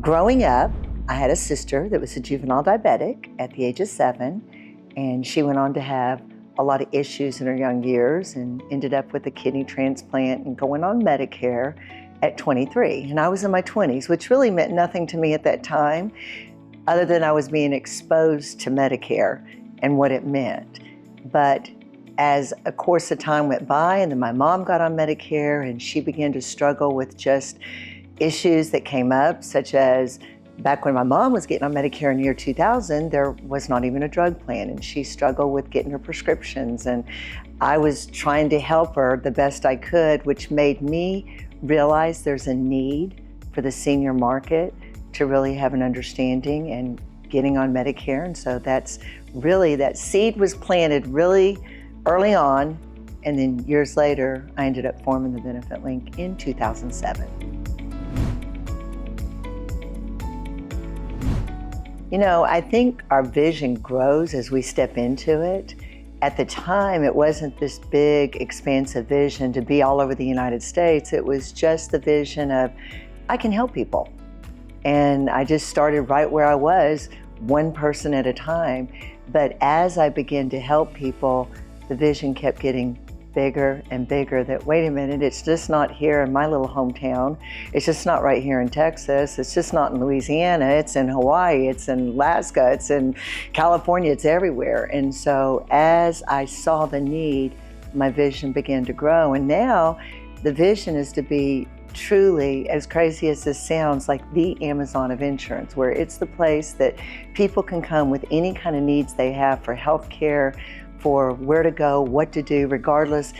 Growing up, I had a sister that was a juvenile diabetic at the age of 7, and she went on to have a lot of issues in her young years and ended up with a kidney transplant and going on Medicare at 23. And I was in my 20s, which really meant nothing to me at that time, other than I was being exposed to Medicare and what it meant. But as a course of time went by, and then my mom got on Medicare, and she began to struggle with just issues that came up, such as back when my mom was getting on Medicare in the year 2000, there was not even a drug plan, and she struggled with getting her prescriptions. And I was trying to help her the best I could, which made me realize there's a need for the senior market to really have an understanding and getting on Medicare. And so that's really, that seed was planted really early on, and then years later, I ended up forming the Benefit Link in 2007. You know, I think our vision grows as we step into it. At the time, it wasn't this big, expansive vision to be all over the United States. It was just the vision of, I can help people. And I just started right where I was, one person at a time. But as I began to help people, the vision kept getting bigger and bigger, that wait a minute, it's just not here in my little hometown. It's just not right here in Texas. It's just not in Louisiana. It's in Hawaii. It's in Alaska. It's in California. It's everywhere. And so as I saw the need, my vision began to grow. And now the vision is to be truly, as crazy as this sounds, like the Amazon of insurance, where it's the place that people can come with any kind of needs they have for health care, for where to go, what to do, regardless,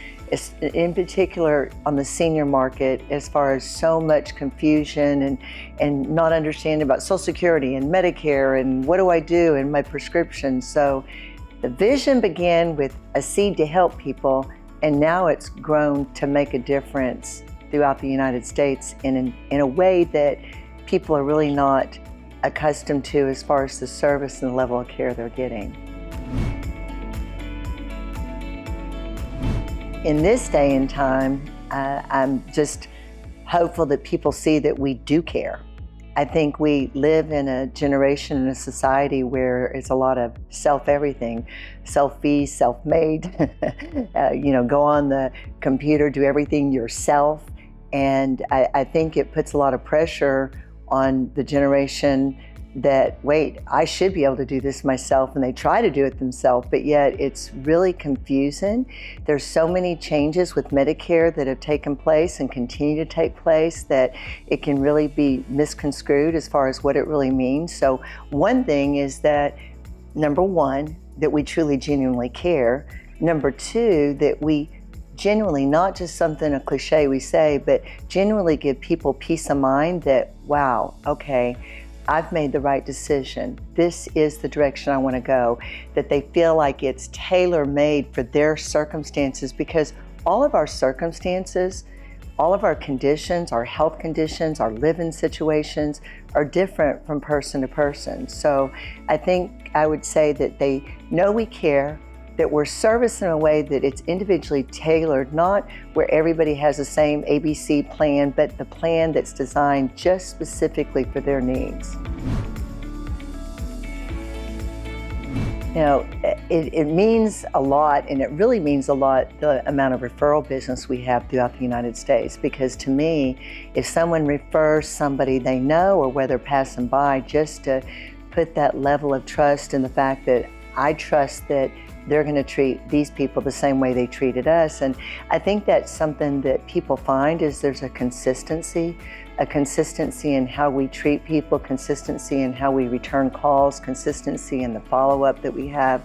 in particular on the senior market, as far as so much confusion and not understanding about Social Security and Medicare and what do I do and my prescription. So the vision began with a seed to help people, and now it's grown to make a difference throughout the United States in a way that people are really not accustomed to as far as the service and the level of care they're getting. In this day and time, I'm just hopeful that people see that we do care. I think we live in a generation and a society where it's a lot of self-everything, self-fee, self-made, go on the computer, do everything yourself. And I think it puts a lot of pressure on the generation that, wait, I should be able to do this myself, and they try to do it themselves, but yet it's really confusing. There's so many changes with Medicare that have taken place and continue to take place that it can really be misconstrued as far as what it really means. So one thing is that, number one, that we truly genuinely care. Number two, that we genuinely, not just something, a cliche we say, but genuinely give people peace of mind that, wow, okay, I've made the right decision. This is the direction I want to go. That they feel like it's tailor-made for their circumstances, because all of our circumstances, all of our conditions, our health conditions, our living situations are different from person to person. So I think I would say that they know we care, that we're serviced in a way that it's individually tailored, not where everybody has the same ABC plan, but the plan that's designed just specifically for their needs. You know, it means a lot, and it really means a lot, the amount of referral business we have throughout the United States, because to me, if someone refers somebody they know or whether passing by, just to put that level of trust in the fact that I trust that they're going to treat these people the same way they treated us. And I think that's something that people find is there's a consistency in how we treat people, consistency in how we return calls, consistency in the follow-up that we have.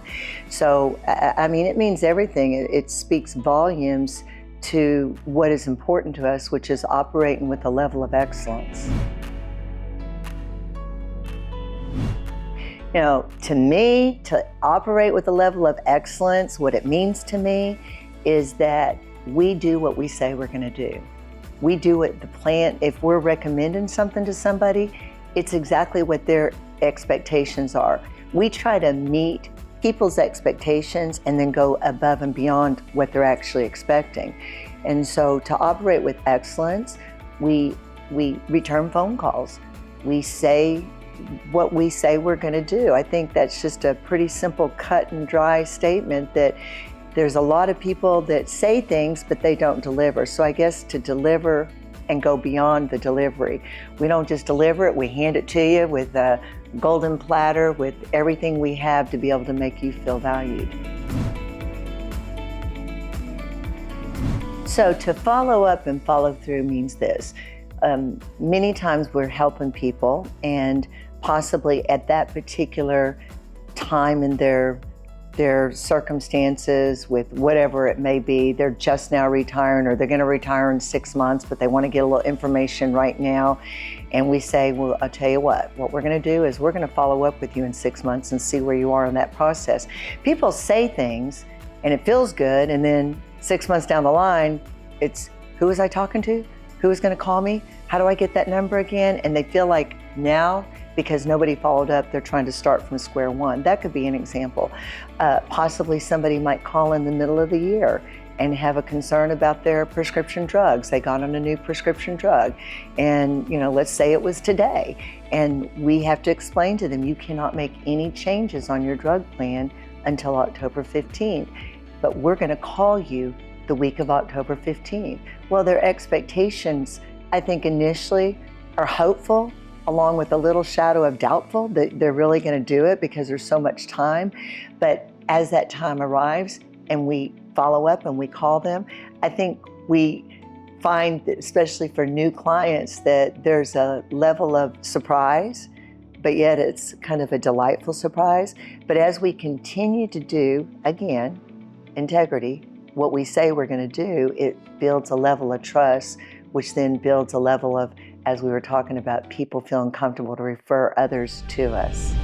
So, I mean, it means everything. It speaks volumes to what is important to us, which is operating with a level of excellence. You know, to me, to operate with a level of excellence, what it means to me is that we do what we say we're going to do. We do what the plan, if we're recommending something to somebody, it's exactly what their expectations are. We try to meet people's expectations and then go above and beyond what they're actually expecting. And so to operate with excellence, we return phone calls. we say what we say we're going to do. I think that's just a pretty simple cut and dry statement that there's a lot of people that say things, but they don't deliver. So I guess to deliver and go beyond the delivery. We don't just deliver it, we hand it to you with a golden platter with everything we have to be able to make you feel valued. So to follow up and follow through means this. Many times we're helping people, and possibly at that particular time in their circumstances, with whatever it may be, they're just now retiring, or they're going to retire in 6 months, but they want to get a little information right now. And we say, well, I'll tell you what we're going to do is we're going to follow up with you in 6 months and see where you are in that process. People say things and it feels good, and then 6 months down the line, it's, who was I talking to? Who is going to call me? How do I get that number again? And they feel like now, because nobody followed up, they're trying to start from square one. That could be an example. Possibly somebody might call in the middle of the year and have a concern about their prescription drugs. They got on a new prescription drug, and let's say it was today, and we have to explain to them, you cannot make any changes on your drug plan until October 15th, but we're going to call you the week of October 15th. Well, their expectations, I think, initially are hopeful, along with a little shadow of doubtful that they're really going to do it because there's so much time. But as that time arrives and we follow up and we call them, I think we find that, especially for new clients, that there's a level of surprise, but yet it's kind of a delightful surprise. But as we continue to do, again, integrity, what we say we're going to do, it builds a level of trust, which then builds a level of, as we were talking about, people feeling comfortable to refer others to us.